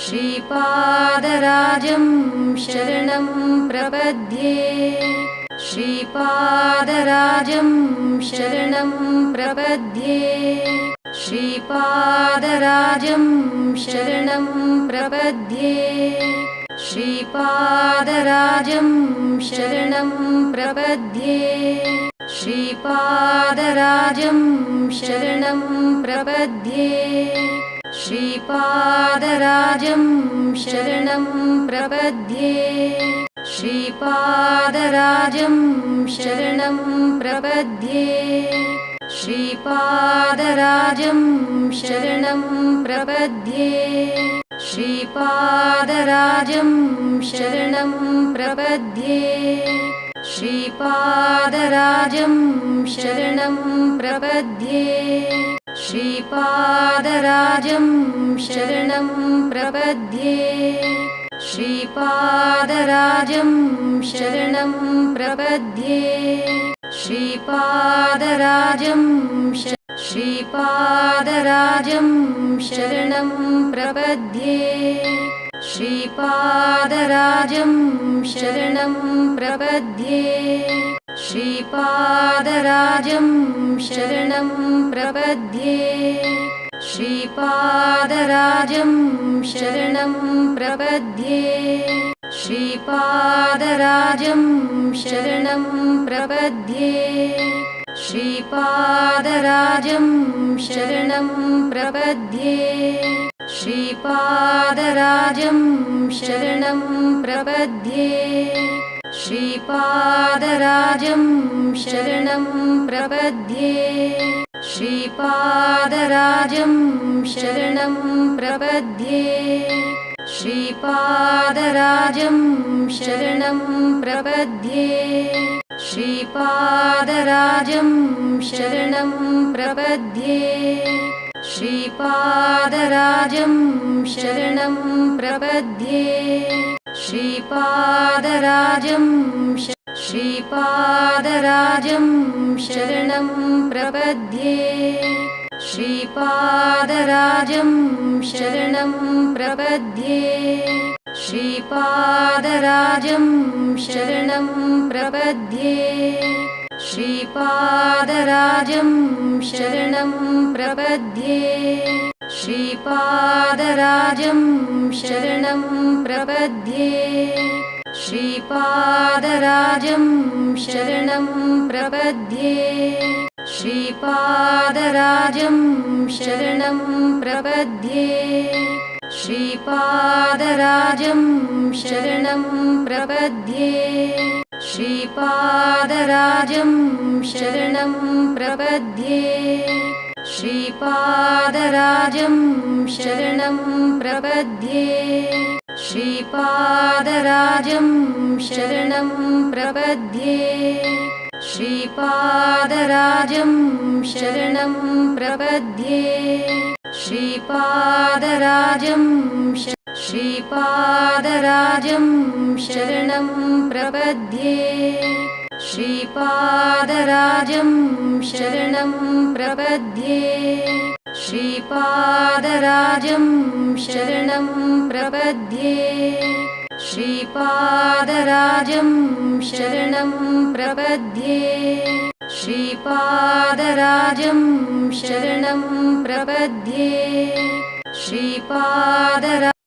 श्रीपादराजं शरणं प्रपद्ये श्रीपादराजं शरणं प्रपद्ये श्रीपादराजं शरणं प्रपद्ये श्रीपादराजं शरणं प्रपद्ये श्रीपादराजं शरणं प्रपद्ये श्रीपादराजं शरणं प्रपद्ये श्रीपादराजं शरणं प्रपद्ये श्रीपादराजं शरणं प्रपद्ये श्रीपादराजं शरणं प्रपद्ये श्रीपादराजं शरणं प्रपद्ये श्रीपादराजं शरणं प्रपद्ये श्रीपादराजं शरणं प्रपद्ये श्रीपादराजं श्रीपादराजं शरणं प्रपद्ये श्रीपादराजं शरणं प्रपद्ये श्रीपादराजं शरणं प्रपद्ये श्रीपादराजं शरणं प्रपद्ये श्रीपादराजं शरणं प्रपद्ये श्रीपादराजं शरणं प्रपद्ये श्रीपादराजं शरणं प्रपद्ये श्रीपादराजं शरणं प्रपद्ये श्रीपादराजं शरणं प्रपद्ये श्रीपादराजं शरणं प्रपद्ये श्रीपादराजं शरणं प्रपद्ये श्रीपादराजं शरणं प्रपद्ये श्रीपादराजं श्रीपादराजं शरणं प्रपद्ये श्रीपादराजं शरणं प्रपद्ये श्रीपादराजं शरणं प्रपद्ये श्रीपादराजं शरणं प्रपद्ये श्रीपादराजं शरणं प्रपद्ये श्रीपादराजं शरणं प्रपद्ये श्रीपादराजं शरणं प्रपद्ये श्रीपादराजं शरणं प्रपद्ये श्रीपादराजं शरणं प्रपद्ये श्रीपादराजं शरणं प्रपद्ये श्रीपादराजं शरणं प्रपद्ये श्रीपादराजं शरणं प्रपद्ये श्रीपादराजं श्रीपादराजं शरणं प्रपद्ये श्रीपादराजं शरणं प्रपद्ये श्रीपादराजं शरणं प्रपद्ये श्रीपादराजं शरणं प्रपद्ये श्रीपादराजं शरणं प्रपद्ये श्रीपादराजं